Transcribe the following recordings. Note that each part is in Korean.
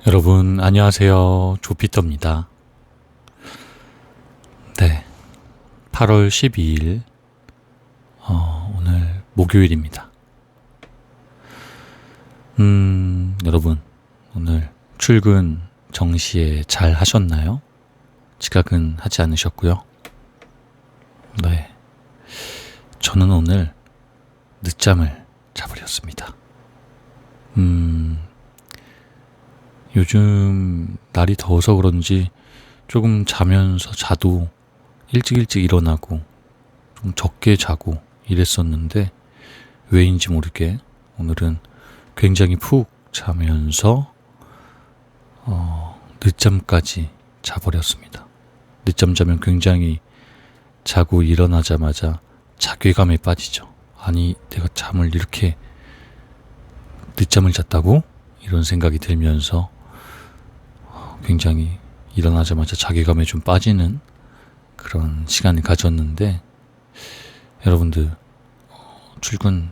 여러분 안녕하세요. 조피터입니다. 네, 8월 12일 오늘 목요일입니다. 여러분 오늘 출근 정시에 잘 하셨나요? 지각은 하지 않으셨고요. 네, 저는 오늘 늦잠을 자버렸습니다. 요즘 날이 더워서 그런지 조금 자도 일찍 일어나고 좀 적게 자고 이랬었는데 왜인지 모르게 오늘은 굉장히 푹 자면서 늦잠까지 자버렸습니다. 늦잠 자면 굉장히 자고 일어나자마자 자괴감에 빠지죠. 아니, 내가 잠을 이렇게 늦잠을 잤다고? 이런 생각이 들면서 굉장히 일어나자마자 자괴감에 좀 빠지는 그런 시간을 가졌는데, 여러분들 출근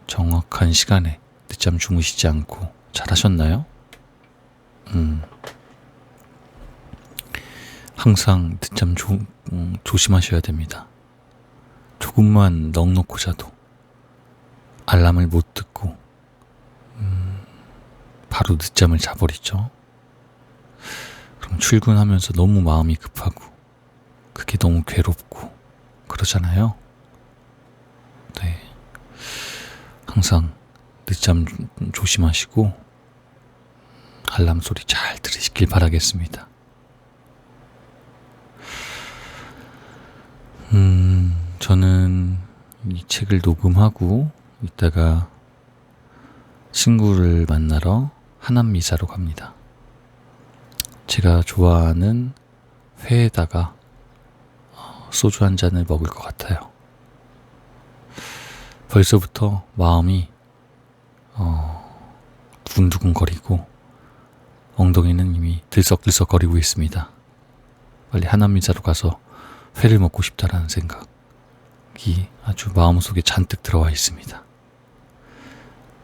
정확한 시간에 늦잠 주무시지 않고 잘 하셨나요? 항상 늦잠 조심하셔야 됩니다. 조금만 넋 놓고 자도 알람을 못 듣고 바로 늦잠을 자버리죠. 그럼 출근하면서 너무 마음이 급하고 그게 너무 괴롭고 그러잖아요. 네, 항상 늦잠 조심하시고 알람 소리 잘 들으시길 바라겠습니다. 저는 이 책을 녹음하고 이따가 친구를 만나러 하남미사로 갑니다. 제가 좋아하는 회에다가 소주 한 잔을 먹을 것 같아요. 벌써부터 마음이 두근두근거리고 엉덩이는 이미 들썩들썩거리고 있습니다. 빨리 하남미사로 가서 회를 먹고 싶다라는 생각이 아주 마음속에 잔뜩 들어와 있습니다.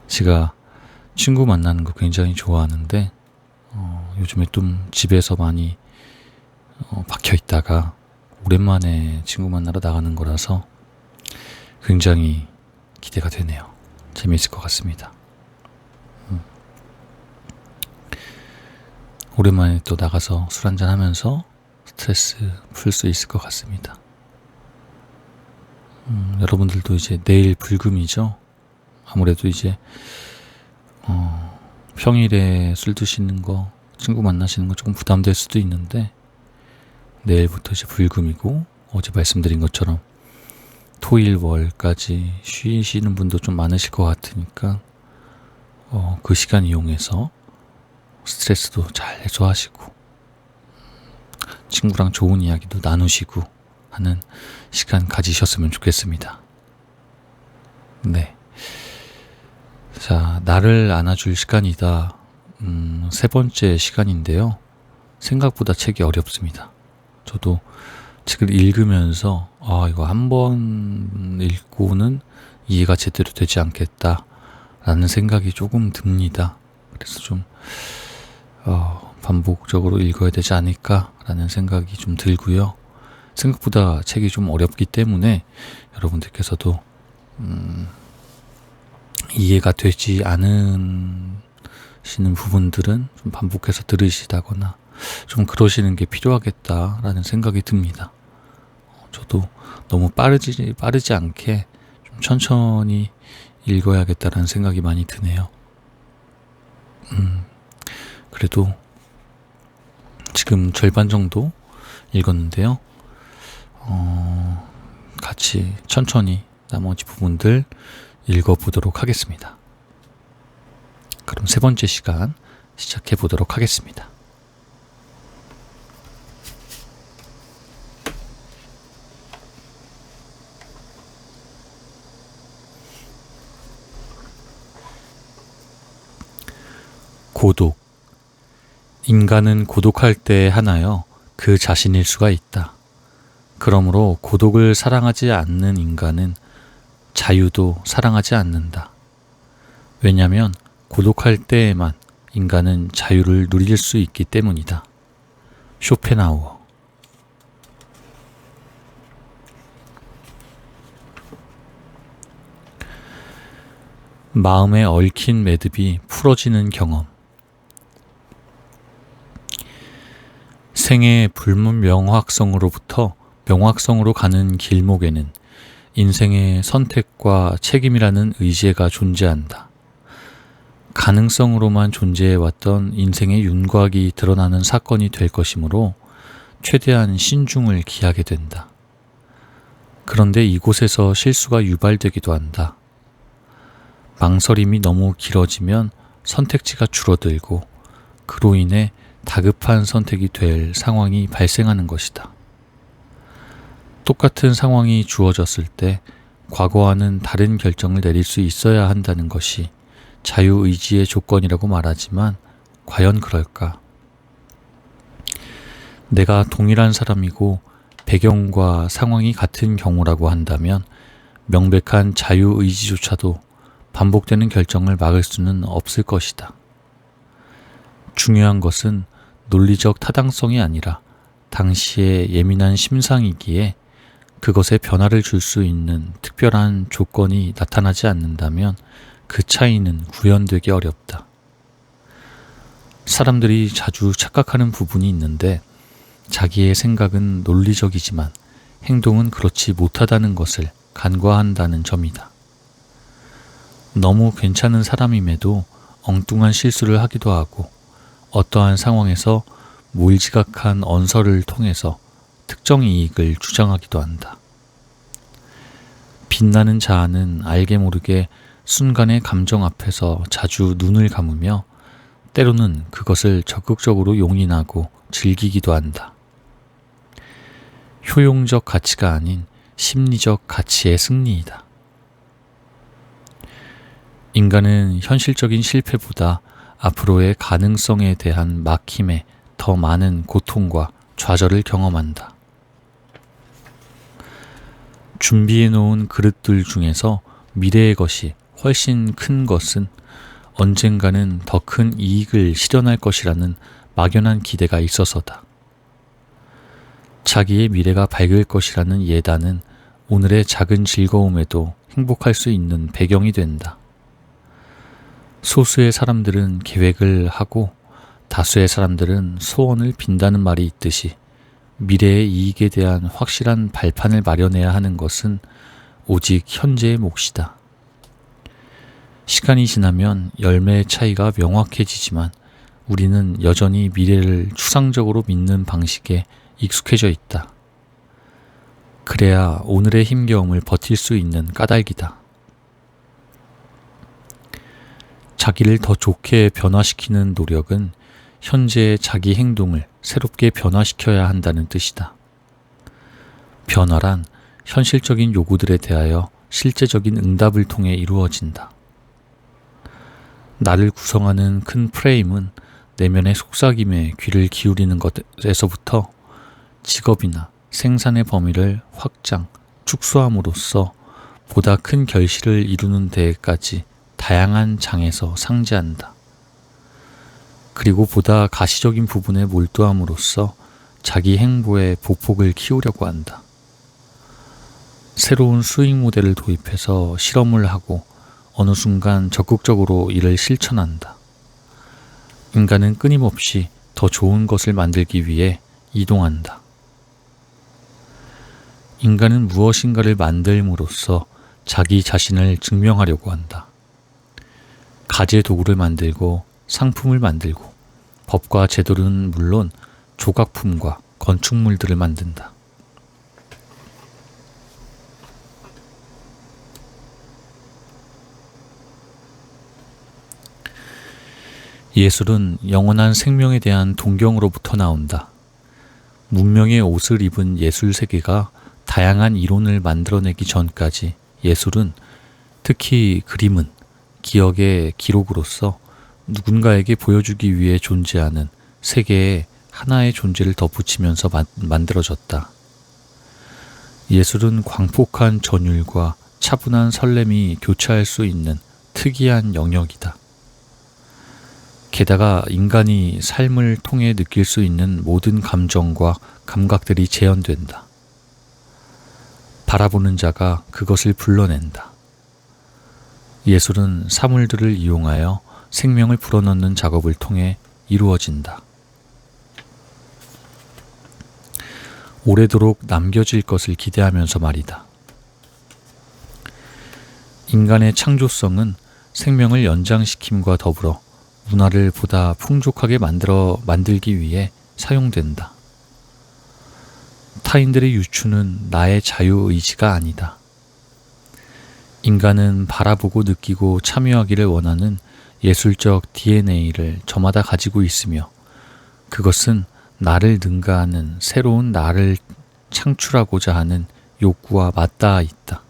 제가 친구 만나는 거 굉장히 좋아하는데 요즘에 좀 집에서 많이 박혀 있다가 오랜만에 친구 만나러 나가는 거라서 굉장히 기대가 되네요. 재미있을 것 같습니다. 오랜만에 또 나가서 술 한잔 하면서 스트레스 풀 수 있을 것 같습니다. 여러분들도 이제 내일 불금이죠. 아무래도 이제 평일에 술 드시는 거, 친구 만나시는 거 조금 부담될 수도 있는데 내일부터 이제 불금이고, 어제 말씀드린 것처럼 토일 월까지 쉬시는 분도 좀 많으실 것 같으니까 그 시간 이용해서 스트레스도 잘 해소하시고 친구랑 좋은 이야기도 나누시고 하는 시간 가지셨으면 좋겠습니다. 네. 자, 나를 안아줄 시간이다. 세 번째 시간인데요. 생각보다 책이 어렵습니다. 저도 책을 읽으면서 이거 한 번 읽고는 이해가 제대로 되지 않겠다라는 생각이 조금 듭니다. 그래서 좀 반복적으로 읽어야 되지 않을까라는 생각이 좀 들고요. 생각보다 책이 좀 어렵기 때문에 여러분들께서도 이해가 되지 않으시는 부분들은 좀 반복해서 들으시다거나 좀 그러시는 게 필요하겠다라는 생각이 듭니다. 저도 너무 빠르지 않게 좀 천천히 읽어야겠다라는 생각이 많이 드네요. 그래도 지금 절반 정도 읽었는데요. 같이 천천히 나머지 부분들 읽어보도록 하겠습니다. 그럼 세 번째 시간 시작해 보도록 하겠습니다. 고독. 인간은 고독할 때 하나여 그 자신일 수가 있다. 그러므로 고독을 사랑하지 않는 인간은 자유도 사랑하지 않는다. 왜냐하면 고독할 때에만 인간은 자유를 누릴 수 있기 때문이다. 쇼펜하우어. 마음에 얽힌 매듭이 풀어지는 경험. 생의 불명확성으로부터 명확성으로 가는 길목에는 인생의 선택과 책임이라는 의지가 존재한다. 가능성으로만 존재해왔던 인생의 윤곽이 드러나는 사건이 될 것이므로 최대한 신중을 기하게 된다. 그런데 이곳에서 실수가 유발되기도 한다. 망설임이 너무 길어지면 선택지가 줄어들고 그로 인해 다급한 선택이 될 상황이 발생하는 것이다. 똑같은 상황이 주어졌을 때 과거와는 다른 결정을 내릴 수 있어야 한다는 것이 자유의지의 조건이라고 말하지만 과연 그럴까? 내가 동일한 사람이고 배경과 상황이 같은 경우라고 한다면 명백한 자유의지조차도 반복되는 결정을 막을 수는 없을 것이다. 중요한 것은 논리적 타당성이 아니라 당시의 예민한 심상이기에 그것에 변화를 줄 수 있는 특별한 조건이 나타나지 않는다면 그 차이는 구현되기 어렵다. 사람들이 자주 착각하는 부분이 있는데 자기의 생각은 논리적이지만 행동은 그렇지 못하다는 것을 간과한다는 점이다. 너무 괜찮은 사람임에도 엉뚱한 실수를 하기도 하고 어떠한 상황에서 몰지각한 언설을 통해서 특정 이익을 주장하기도 한다. 빛나는 자아는 알게 모르게 순간의 감정 앞에서 자주 눈을 감으며 때로는 그것을 적극적으로 용인하고 즐기기도 한다. 효용적 가치가 아닌 심리적 가치의 승리이다. 인간은 현실적인 실패보다 앞으로의 가능성에 대한 막힘에 더 많은 고통과 좌절을 경험한다. 준비해 놓은 그릇들 중에서 미래의 것이 훨씬 큰 것은 언젠가는 더 큰 이익을 실현할 것이라는 막연한 기대가 있어서다. 자기의 미래가 밝을 것이라는 예단은 오늘의 작은 즐거움에도 행복할 수 있는 배경이 된다. 소수의 사람들은 계획을 하고 다수의 사람들은 소원을 빈다는 말이 있듯이 미래의 이익에 대한 확실한 발판을 마련해야 하는 것은 오직 현재의 몫이다. 시간이 지나면 열매의 차이가 명확해지지만 우리는 여전히 미래를 추상적으로 믿는 방식에 익숙해져 있다. 그래야 오늘의 힘겨움을 버틸 수 있는 까닭이다. 자기를 더 좋게 변화시키는 노력은 현재의 자기 행동을 새롭게 변화시켜야 한다는 뜻이다. 변화란 현실적인 요구들에 대하여 실제적인 응답을 통해 이루어진다. 나를 구성하는 큰 프레임은 내면의 속삭임에 귀를 기울이는 것에서부터 직업이나 생산의 범위를 확장, 축소함으로써 보다 큰 결실을 이루는 데까지 다양한 장에서 상재한다. 그리고 보다 가시적인 부분에 몰두함으로써 자기 행보의 보폭을 키우려고 한다. 새로운 수익 모델을 도입해서 실험을 하고 어느 순간 적극적으로 이를 실천한다. 인간은 끊임없이 더 좋은 것을 만들기 위해 이동한다. 인간은 무엇인가를 만들므로써 자기 자신을 증명하려고 한다. 가재 도구를 만들고 상품을 만들고 법과 제도는 물론 조각품과 건축물들을 만든다. 예술은 영원한 생명에 대한 동경으로부터 나온다. 문명의 옷을 입은 예술 세계가 다양한 이론을 만들어내기 전까지 예술은, 특히 그림은 기억의 기록으로서 누군가에게 보여주기 위해 존재하는 세계에 하나의 존재를 덧붙이면서 만들어졌다. 예술은 광폭한 전율과 차분한 설렘이 교차할 수 있는 특이한 영역이다. 게다가 인간이 삶을 통해 느낄 수 있는 모든 감정과 감각들이 재현된다. 바라보는 자가 그것을 불러낸다. 예술은 사물들을 이용하여 생명을 불어넣는 작업을 통해 이루어진다. 오래도록 남겨질 것을 기대하면서 말이다. 인간의 창조성은 생명을 연장시킴과 더불어 문화를 보다 풍족하게 만들기 위해 사용된다. 타인들의 유추는 나의 자유의지가 아니다. 인간은 바라보고 느끼고 참여하기를 원하는 예술적 DNA를 저마다 가지고 있으며 그것은 나를 능가하는 새로운 나를 창출하고자 하는 욕구와 맞닿아 있다.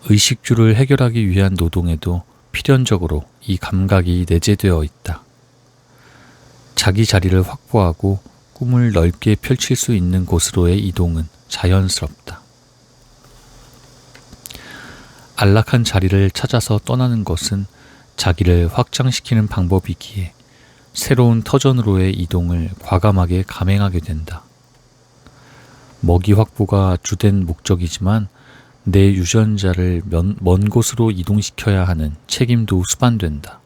의식주를 해결하기 위한 노동에도 필연적으로 이 감각이 내재되어 있다. 자기 자리를 확보하고 꿈을 넓게 펼칠 수 있는 곳으로의 이동은 자연스럽다. 안락한 자리를 찾아서 떠나는 것은 자기를 확장시키는 방법이기에 새로운 터전으로의 이동을 과감하게 감행하게 된다. 먹이 확보가 주된 목적이지만 내 유전자를 먼 곳으로 이동시켜야 하는 책임도 수반된다.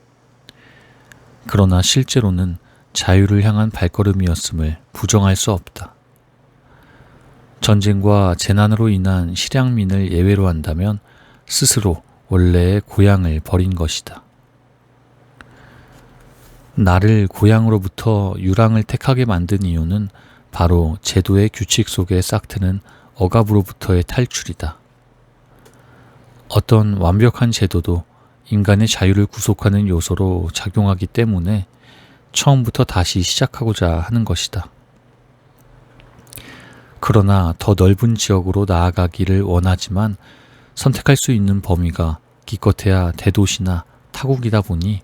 그러나 실제로는 자유를 향한 발걸음이었음을 부정할 수 없다. 전쟁과 재난으로 인한 실향민을 예외로 한다면 스스로 원래의 고향을 버린 것이다. 나를 고향으로부터 유랑을 택하게 만든 이유는 바로 제도의 규칙 속에 싹트는 억압으로부터의 탈출이다. 어떤 완벽한 제도도 인간의 자유를 구속하는 요소로 작용하기 때문에 처음부터 다시 시작하고자 하는 것이다. 그러나 더 넓은 지역으로 나아가기를 원하지만 선택할 수 있는 범위가 기껏해야 대도시나 타국이다 보니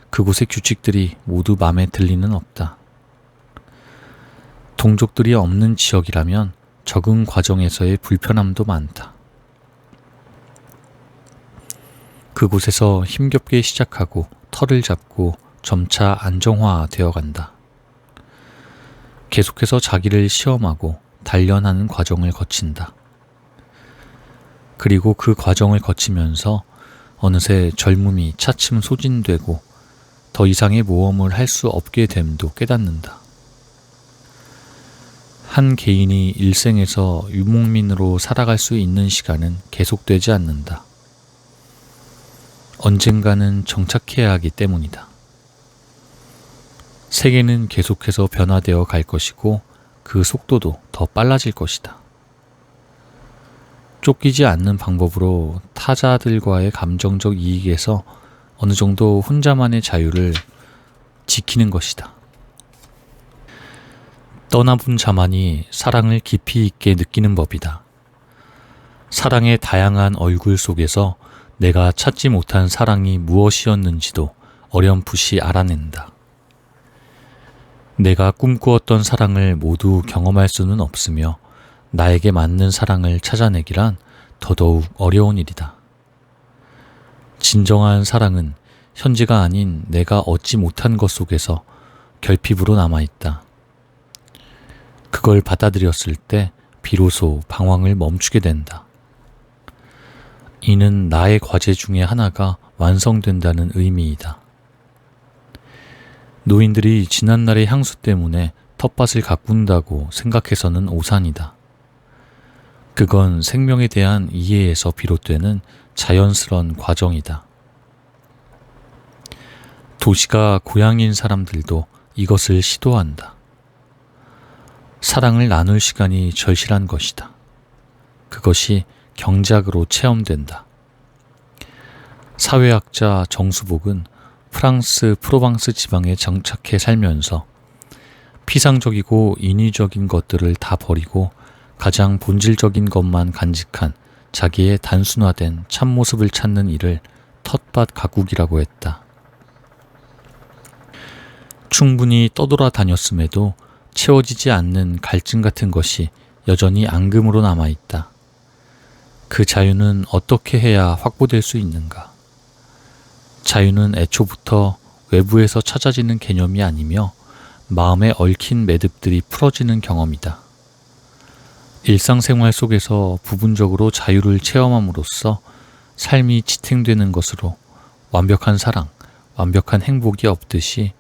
그곳의 규칙들이 모두 마음에 들 리는 없다. 동족들이 없는 지역이라면 적응 과정에서의 불편함도 많다. 그곳에서 힘겹게 시작하고 털을 잡고 점차 안정화되어 간다. 계속해서 자기를 시험하고 단련하는 과정을 거친다. 그리고 그 과정을 거치면서 어느새 젊음이 차츰 소진되고 더 이상의 모험을 할 수 없게 됨도 깨닫는다. 한 개인이 일생에서 유목민으로 살아갈 수 있는 시간은 계속되지 않는다. 언젠가는 정착해야 하기 때문이다. 세계는 계속해서 변화되어 갈 것이고 그 속도도 더 빨라질 것이다. 쫓기지 않는 방법으로 타자들과의 감정적 이익에서 어느 정도 혼자만의 자유를 지키는 것이다. 떠나본 자만이 사랑을 깊이 있게 느끼는 법이다. 사랑의 다양한 얼굴 속에서 내가 찾지 못한 사랑이 무엇이었는지도 어렴풋이 알아낸다. 내가 꿈꾸었던 사랑을 모두 경험할 수는 없으며 나에게 맞는 사랑을 찾아내기란 더더욱 어려운 일이다. 진정한 사랑은 현재가 아닌 내가 얻지 못한 것 속에서 결핍으로 남아있다. 그걸 받아들였을 때 비로소 방황을 멈추게 된다. 이는 나의 과제 중에 하나가 완성된다는 의미이다. 노인들이 지난날의 향수 때문에 텃밭을 가꾼다고 생각해서는 오산이다. 그건 생명에 대한 이해에서 비롯되는 자연스러운 과정이다. 도시가 고향인 사람들도 이것을 시도한다. 사랑을 나눌 시간이 절실한 것이다. 그것이 경작으로 체험된다. 사회학자 정수복은 프랑스 프로방스 지방에 정착해 살면서 피상적이고 인위적인 것들을 다 버리고 가장 본질적인 것만 간직한 자기의 단순화된 참모습을 찾는 일을 텃밭 가꾸기라고 했다. 충분히 떠돌아다녔음에도 채워지지 않는 갈증 같은 것이 여전히 앙금으로 남아있다. 그 자유는 어떻게 해야 확보될 수 있는가? 자유는 애초부터 외부에서 찾아지는 개념이 아니며 마음에 얽힌 매듭들이 풀어지는 경험이다. 일상생활 속에서 부분적으로 자유를 체험함으로써 삶이 지탱되는 것으로 완벽한 사랑, 완벽한 행복이 없듯이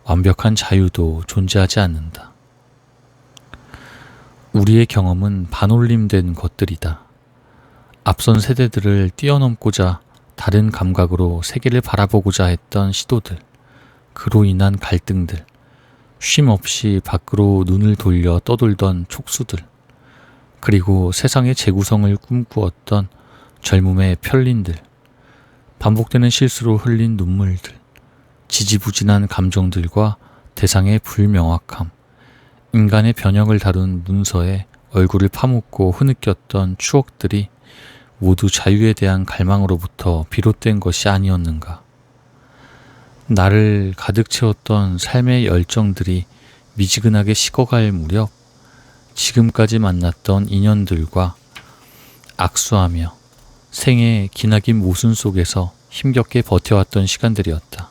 완벽한 자유도 존재하지 않는다. 우리의 경험은 반올림된 것들이다. 앞선 세대들을 뛰어넘고자 다른 감각으로 세계를 바라보고자 했던 시도들, 그로 인한 갈등들, 쉼 없이 밖으로 눈을 돌려 떠돌던 촉수들, 그리고 세상의 재구성을 꿈꾸었던 젊음의 편린들, 반복되는 실수로 흘린 눈물들, 지지부진한 감정들과 대상의 불명확함, 인간의 변형을 다룬 문서에 얼굴을 파묻고 흐느꼈던 추억들이 모두 자유에 대한 갈망으로부터 비롯된 것이 아니었는가. 나를 가득 채웠던 삶의 열정들이 미지근하게 식어갈 무렵 지금까지 만났던 인연들과 악수하며 생의 기나긴 모순 속에서 힘겹게 버텨왔던 시간들이었다.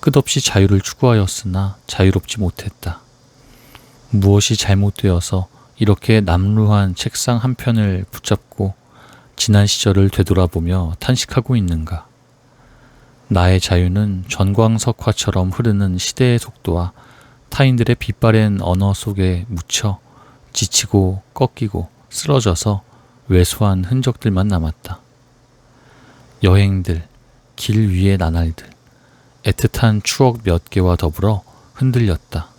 끝없이 자유를 추구하였으나 자유롭지 못했다. 무엇이 잘못되어서 이렇게 남루한 책상 한 편을 붙잡고 지난 시절을 되돌아보며 탄식하고 있는가. 나의 자유는 전광석화처럼 흐르는 시대의 속도와 타인들의 빛바랜 언어 속에 묻혀 지치고 꺾이고 쓰러져서 왜소한 흔적들만 남았다. 여행들, 길 위의 나날들, 애틋한 추억 몇 개와 더불어 흔들렸다.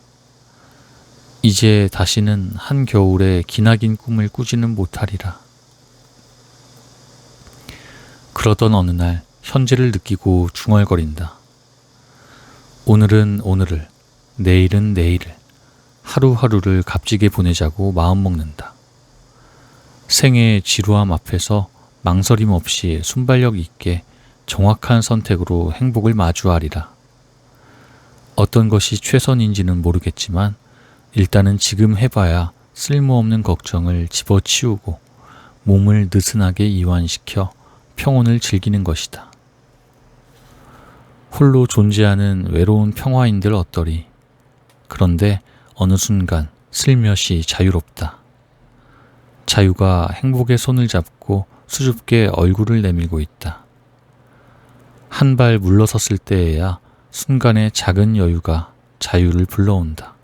이제 다시는 한겨울에 기나긴 꿈을 꾸지는 못하리라. 그러던 어느 날 현재를 느끼고 중얼거린다. 오늘은 오늘을, 내일은 내일을, 하루하루를 값지게 보내자고 마음먹는다. 생의 지루함 앞에서 망설임 없이 순발력 있게 정확한 선택으로 행복을 마주하리라. 어떤 것이 최선인지는 모르겠지만 일단은 지금 해봐야 쓸모없는 걱정을 집어치우고 몸을 느슨하게 이완시켜 평온을 즐기는 것이다. 홀로 존재하는 외로운 평화인들 어떠리. 그런데 어느 순간 슬며시 자유롭다. 자유가 행복의 손을 잡고 수줍게 얼굴을 내밀고 있다. 한 발 물러섰을 때에야 순간의 작은 여유가 자유를 불러온다.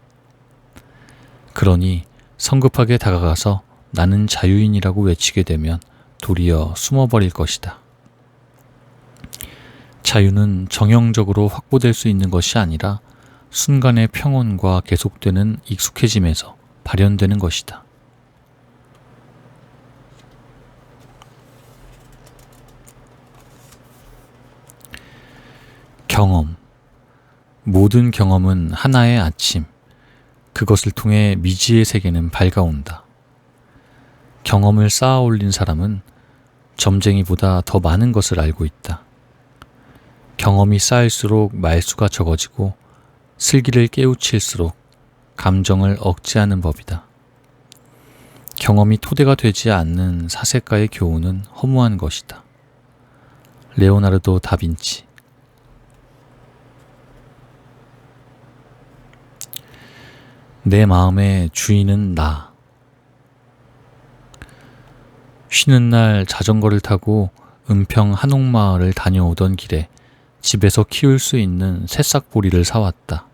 그러니 성급하게 다가가서 나는 자유인이라고 외치게 되면 도리어 숨어버릴 것이다. 자유는 정형적으로 확보될 수 있는 것이 아니라 순간의 평온과 계속되는 익숙해짐에서 발현되는 것이다. 경험. 모든 경험은 하나의 아침. 그것을 통해 미지의 세계는 밝아온다. 경험을 쌓아 올린 사람은 점쟁이보다 더 많은 것을 알고 있다. 경험이 쌓일수록 말수가 적어지고 슬기를 깨우칠수록 감정을 억제하는 법이다. 경험이 토대가 되지 않는 사색가의 교훈은 허무한 것이다. 레오나르도 다빈치. 내 마음의 주인은 나. 쉬는 날 자전거를 타고 은평 한옥마을을 다녀오던 길에 집에서 키울 수 있는 새싹보리를 사왔다.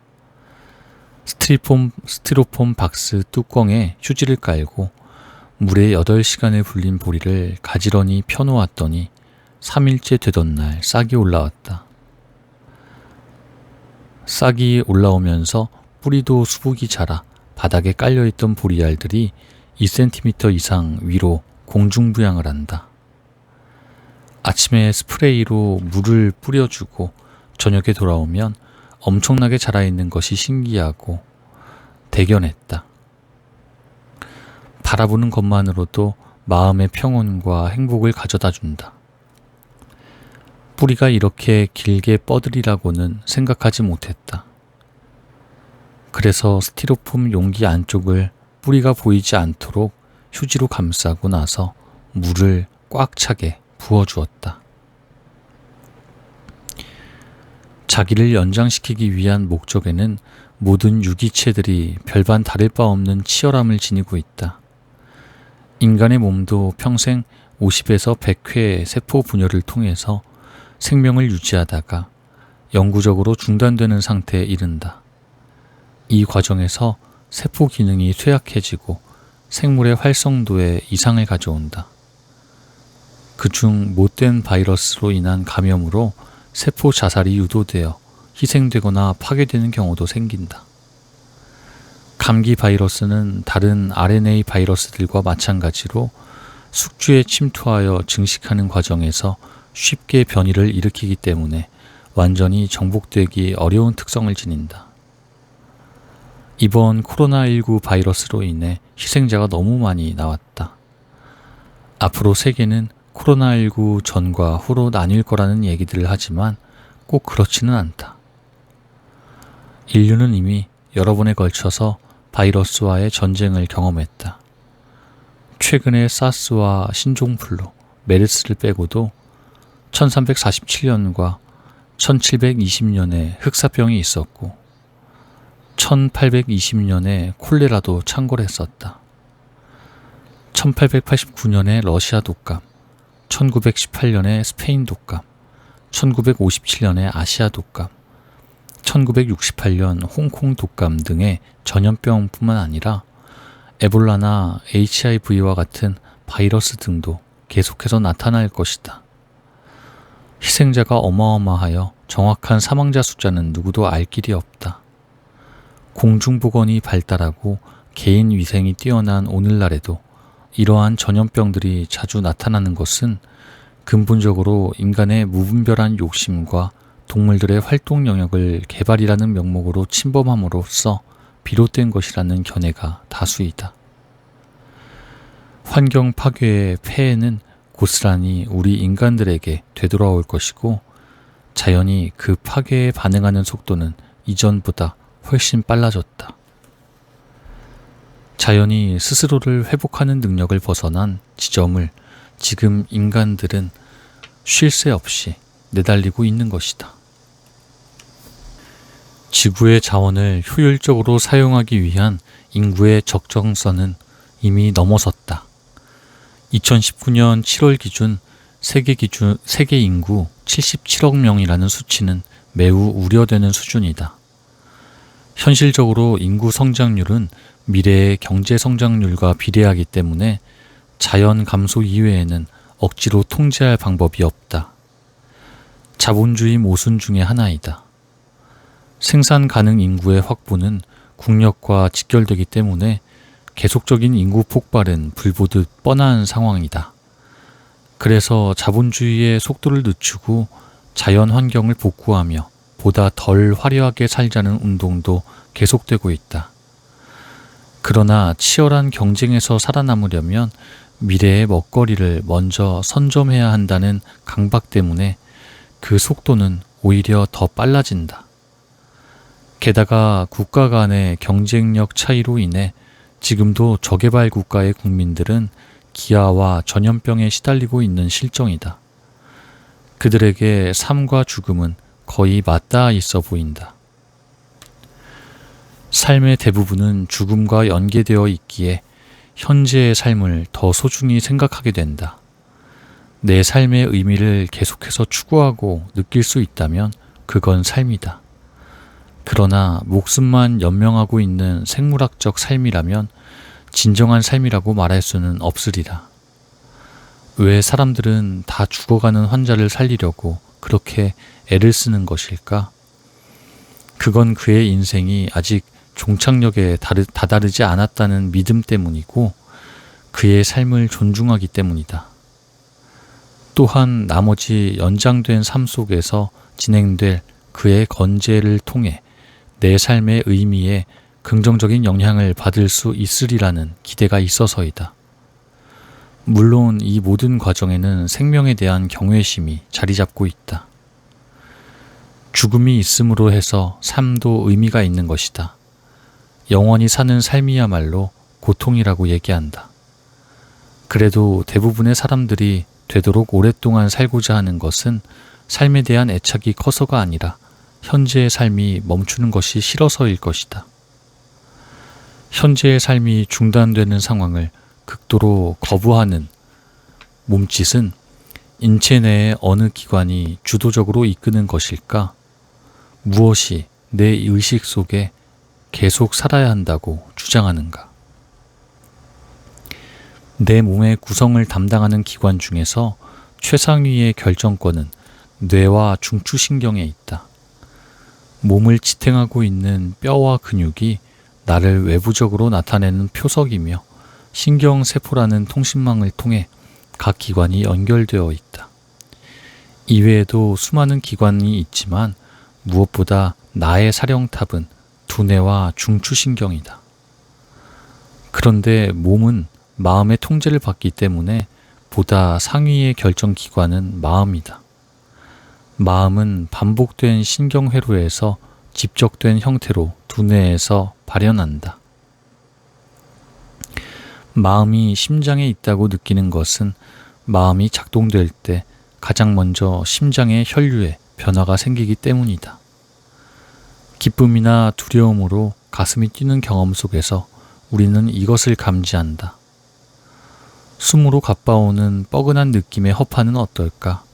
스티로폼 박스 뚜껑에 휴지를 깔고 물에 8시간을 불린 보리를 가지런히 펴놓았더니 3일째 되던 날 싹이 올라왔다. 싹이 올라오면서 뿌리도 수북이 자라 바닥에 깔려있던 보리알들이 2cm 이상 위로 공중부양을 한다. 아침에 스프레이로 물을 뿌려주고 저녁에 돌아오면 엄청나게 자라있는 것이 신기하고 대견했다. 바라보는 것만으로도 마음의 평온과 행복을 가져다 준다. 뿌리가 이렇게 길게 뻗으리라고는 생각하지 못했다. 그래서 스티로폼 용기 안쪽을 뿌리가 보이지 않도록 휴지로 감싸고 나서 물을 꽉 차게 부어주었다. 자기를 연장시키기 위한 목적에는 모든 유기체들이 별반 다를 바 없는 치열함을 지니고 있다. 인간의 몸도 평생 50에서 100회의 세포 분열을 통해서 생명을 유지하다가 영구적으로 중단되는 상태에 이른다. 이 과정에서 세포 기능이 쇠약해지고 생물의 활성도에 이상을 가져온다. 그중 못된 바이러스로 인한 감염으로 세포 자살이 유도되어 희생되거나 파괴되는 경우도 생긴다. 감기 바이러스는 다른 RNA 바이러스들과 마찬가지로 숙주에 침투하여 증식하는 과정에서 쉽게 변이를 일으키기 때문에 완전히 정복되기 어려운 특성을 지닌다. 이번 코로나19 바이러스로 인해 희생자가 너무 많이 나왔다. 앞으로 세계는 코로나19 전과 후로 나뉠 거라는 얘기들을 하지만 꼭 그렇지는 않다. 인류는 이미 여러 번에 걸쳐서 바이러스와의 전쟁을 경험했다. 최근에 사스와 신종플루, 메르스를 빼고도 1347년과 1720년에 흑사병이 있었고 1820년에 콜레라도 창궐했었다. 1889년에 러시아 독감, 1918년에 스페인 독감, 1957년에 아시아 독감, 1968년 홍콩 독감 등의 전염병뿐만 아니라 에볼라나 HIV와 같은 바이러스 등도 계속해서 나타날 것이다. 희생자가 어마어마하여 정확한 사망자 숫자는 누구도 알 길이 없다. 공중보건이 발달하고 개인 위생이 뛰어난 오늘날에도 이러한 전염병들이 자주 나타나는 것은 근본적으로 인간의 무분별한 욕심과 동물들의 활동 영역을 개발이라는 명목으로 침범함으로써 비롯된 것이라는 견해가 다수이다. 환경 파괴의 폐해는 고스란히 우리 인간들에게 되돌아올 것이고 자연이 그 파괴에 반응하는 속도는 이전보다 훨씬 빨라졌다. 자연이 스스로를 회복하는 능력을 벗어난 지점을 지금 인간들은 쉴 새 없이 내달리고 있는 것이다. 지구의 자원을 효율적으로 사용하기 위한 인구의 적정선은 이미 넘어섰다. 2019년 7월 기준 세계 인구 77억 명이라는 수치는 매우 우려되는 수준이다. 현실적으로 인구 성장률은 미래의 경제 성장률과 비례하기 때문에 자연 감소 이외에는 억지로 통제할 방법이 없다. 자본주의 모순 중의 하나이다. 생산 가능 인구의 확보는 국력과 직결되기 때문에 계속적인 인구 폭발은 불보듯 뻔한 상황이다. 그래서 자본주의의 속도를 늦추고 자연 환경을 복구하며 보다 덜 화려하게 살자는 운동도 계속되고 있다. 그러나 치열한 경쟁에서 살아남으려면 미래의 먹거리를 먼저 선점해야 한다는 강박 때문에 그 속도는 오히려 더 빨라진다. 게다가 국가 간의 경쟁력 차이로 인해 지금도 저개발 국가의 국민들은 기아와 전염병에 시달리고 있는 실정이다. 그들에게 삶과 죽음은 거의 맞닿아 있어 보인다. 삶의 대부분은 죽음과 연계되어 있기에 현재의 삶을 더 소중히 생각하게 된다. 내 삶의 의미를 계속해서 추구하고 느낄 수 있다면 그건 삶이다. 그러나 목숨만 연명하고 있는 생물학적 삶이라면 진정한 삶이라고 말할 수는 없으리라. 왜 사람들은 다 죽어가는 환자를 살리려고 그렇게 애를 쓰는 것일까? 그건 그의 인생이 아직 종착역에 다다르지 않았다는 믿음 때문이고 그의 삶을 존중하기 때문이다. 또한 나머지 연장된 삶 속에서 진행될 그의 건재를 통해 내 삶의 의미에 긍정적인 영향을 받을 수 있으리라는 기대가 있어서이다. 물론 이 모든 과정에는 생명에 대한 경외심이 자리 잡고 있다. 죽음이 있음으로 해서 삶도 의미가 있는 것이다. 영원히 사는 삶이야말로 고통이라고 얘기한다. 그래도 대부분의 사람들이 되도록 오랫동안 살고자 하는 것은 삶에 대한 애착이 커서가 아니라 현재의 삶이 멈추는 것이 싫어서일 것이다. 현재의 삶이 중단되는 상황을 극도로 거부하는 몸짓은 인체 내의 어느 기관이 주도적으로 이끄는 것일까? 무엇이 내 의식 속에 계속 살아야 한다고 주장하는가? 내 몸의 구성을 담당하는 기관 중에서 최상위의 결정권은 뇌와 중추신경에 있다. 몸을 지탱하고 있는 뼈와 근육이 나를 외부적으로 나타내는 표석이며 신경세포라는 통신망을 통해 각 기관이 연결되어 있다. 이외에도 수많은 기관이 있지만 무엇보다 나의 사령탑은 두뇌와 중추신경이다. 그런데 몸은 마음의 통제를 받기 때문에 보다 상위의 결정기관은 마음이다. 마음은 반복된 신경회로에서 집적된 형태로 두뇌에서 발현한다. 마음이 심장에 있다고 느끼는 것은 마음이 작동될 때 가장 먼저 심장의 혈류에 변화가 생기기 때문이다. 기쁨이나 두려움으로 가슴이 뛰는 경험 속에서 우리는 이것을 감지한다. 숨으로 가빠오는 뻐근한 느낌의 허파는 어떨까?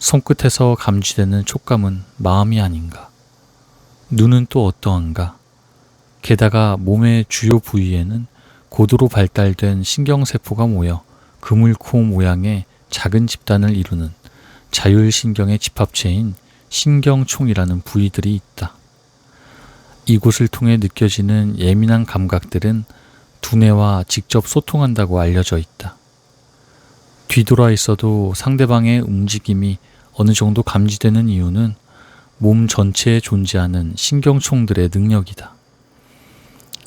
손끝에서 감지되는 촉감은 마음이 아닌가? 눈은 또 어떠한가? 게다가 몸의 주요 부위에는 고도로 발달된 신경세포가 모여 그물코 모양의 작은 집단을 이루는 자율신경의 집합체인 신경총이라는 부위들이 있다. 이곳을 통해 느껴지는 예민한 감각들은 두뇌와 직접 소통한다고 알려져 있다. 뒤돌아 있어도 상대방의 움직임이 어느 정도 감지되는 이유는 몸 전체에 존재하는 신경총들의 능력이다.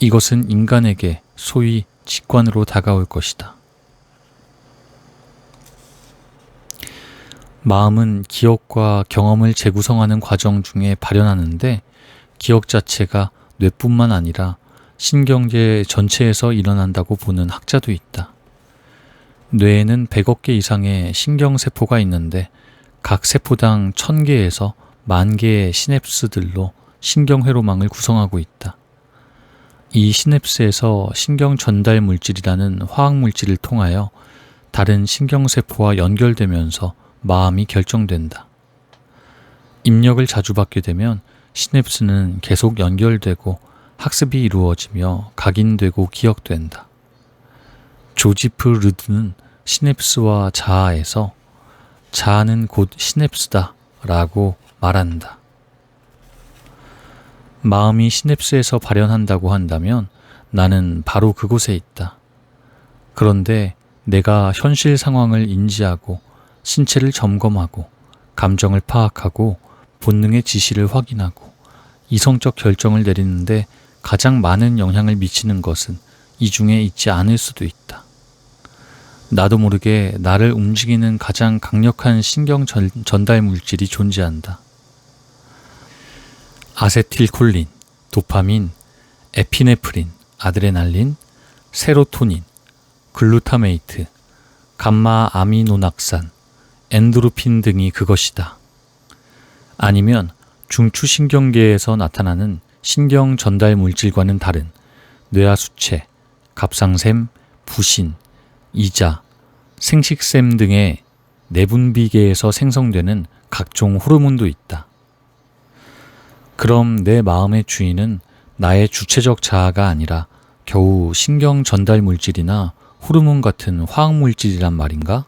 이것은 인간에게 소위 직관으로 다가올 것이다. 마음은 기억과 경험을 재구성하는 과정 중에 발현하는데 기억 자체가 뇌뿐만 아니라 신경계 전체에서 일어난다고 보는 학자도 있다. 뇌에는 100억 개 이상의 신경세포가 있는데 각 세포당 1000개에서 10,000개의 시냅스들로 신경회로망을 구성하고 있다. 이 시냅스에서 신경 전달 물질이라는 화학물질을 통하여 다른 신경세포와 연결되면서 마음이 결정된다. 입력을 자주 받게 되면 시냅스는 계속 연결되고 학습이 이루어지며 각인되고 기억된다. 조지프 르드는 시냅스와 자아에서 자아는 곧 시냅스다 라고 말한다. 마음이 시냅스에서 발현한다고 한다면 나는 바로 그곳에 있다. 그런데 내가 현실 상황을 인지하고 신체를 점검하고 감정을 파악하고 본능의 지시를 확인하고 이성적 결정을 내리는데 가장 많은 영향을 미치는 것은 이 중에 있지 않을 수도 있다. 나도 모르게 나를 움직이는 가장 강력한 신경 전달 물질이 존재한다. 아세틸콜린, 도파민, 에피네프린, 아드레날린, 세로토닌, 글루타메이트, 감마 아미노낙산, 엔도르핀 등이 그것이다. 아니면 중추신경계에서 나타나는 신경 전달 물질과는 다른 뇌하수체, 갑상샘, 부신, 이자, 생식샘 등의 내분비계에서 생성되는 각종 호르몬도 있다. 그럼 내 마음의 주인은 나의 주체적 자아가 아니라 겨우 신경 전달 물질이나 호르몬 같은 화학 물질이란 말인가?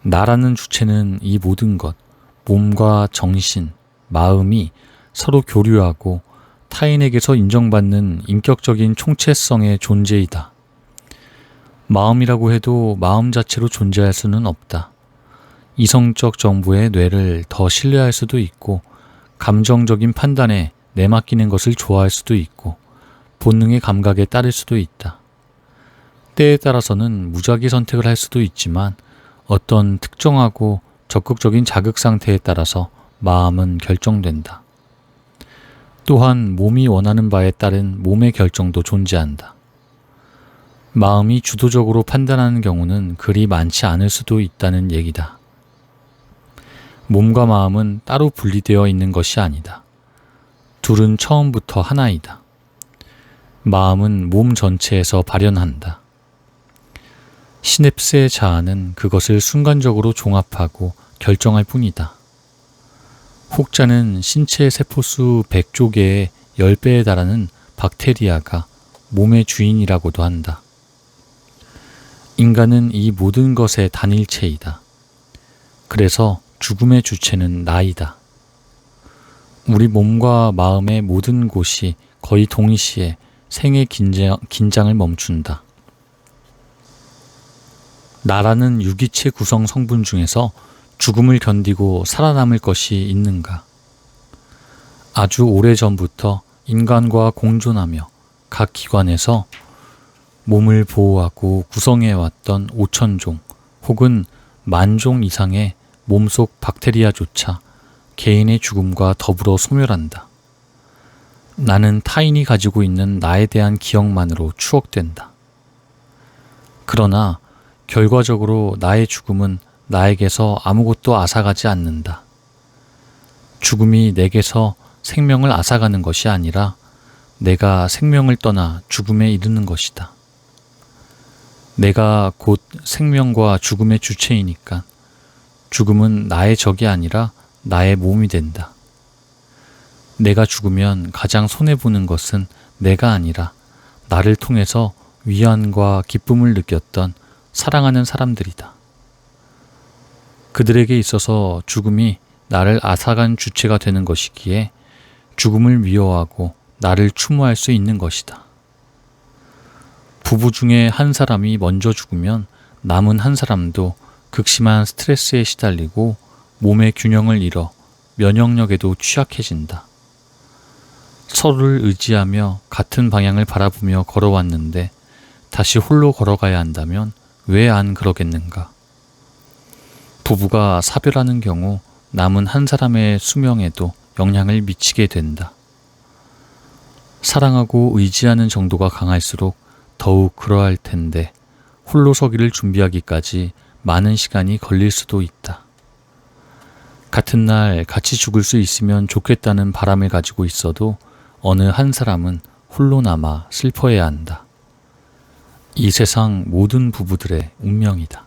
나라는 주체는 이 모든 것, 몸과 정신, 마음이 서로 교류하고 타인에게서 인정받는 인격적인 총체성의 존재이다. 마음이라고 해도 마음 자체로 존재할 수는 없다. 이성적 정보의 뇌를 더 신뢰할 수도 있고 감정적인 판단에 내맡기는 것을 좋아할 수도 있고 본능의 감각에 따를 수도 있다. 때에 따라서는 무작위 선택을 할 수도 있지만 어떤 특정하고 적극적인 자극 상태에 따라서 마음은 결정된다. 또한 몸이 원하는 바에 따른 몸의 결정도 존재한다. 마음이 주도적으로 판단하는 경우는 그리 많지 않을 수도 있다는 얘기다. 몸과 마음은 따로 분리되어 있는 것이 아니다. 둘은 처음부터 하나이다. 마음은 몸 전체에서 발현한다. 시냅스의 자아는 그것을 순간적으로 종합하고 결정할 뿐이다. 혹자는 신체의 세포수 100조 개의 10배에 달하는 박테리아가 몸의 주인이라고도 한다. 인간은 이 모든 것의 단일체이다. 그래서 죽음의 주체는 나이다. 우리 몸과 마음의 모든 곳이 거의 동시에 생의 긴장을 멈춘다. 나라는 유기체 구성 성분 중에서 죽음을 견디고 살아남을 것이 있는가? 아주 오래전부터 인간과 공존하며 각 기관에서 몸을 보호하고 구성해왔던 5,000종 혹은 10,000종 이상의 몸속 박테리아조차 개인의 죽음과 더불어 소멸한다. 나는 타인이 가지고 있는 나에 대한 기억만으로 추억된다. 그러나 결과적으로 나의 죽음은 나에게서 아무것도 앗아가지 않는다. 죽음이 내게서 생명을 앗아가는 것이 아니라 내가 생명을 떠나 죽음에 이르는 것이다. 내가 곧 생명과 죽음의 주체이니까 죽음은 나의 적이 아니라 나의 몸이 된다. 내가 죽으면 가장 손해보는 것은 내가 아니라 나를 통해서 위안과 기쁨을 느꼈던 사랑하는 사람들이다. 그들에게 있어서 죽음이 나를 앗아간 주체가 되는 것이기에 죽음을 미워하고 나를 추모할 수 있는 것이다. 부부 중에 한 사람이 먼저 죽으면 남은 한 사람도 극심한 스트레스에 시달리고 몸의 균형을 잃어 면역력에도 취약해진다. 서로를 의지하며 같은 방향을 바라보며 걸어왔는데 다시 홀로 걸어가야 한다면 왜 안 그러겠는가? 부부가 사별하는 경우 남은 한 사람의 수명에도 영향을 미치게 된다. 사랑하고 의지하는 정도가 강할수록 더욱 그러할 텐데 홀로 서기를 준비하기까지 많은 시간이 걸릴 수도 있다. 같은 날 같이 죽을 수 있으면 좋겠다는 바람을 가지고 있어도 어느 한 사람은 홀로 남아 슬퍼해야 한다. 이 세상 모든 부부들의 운명이다.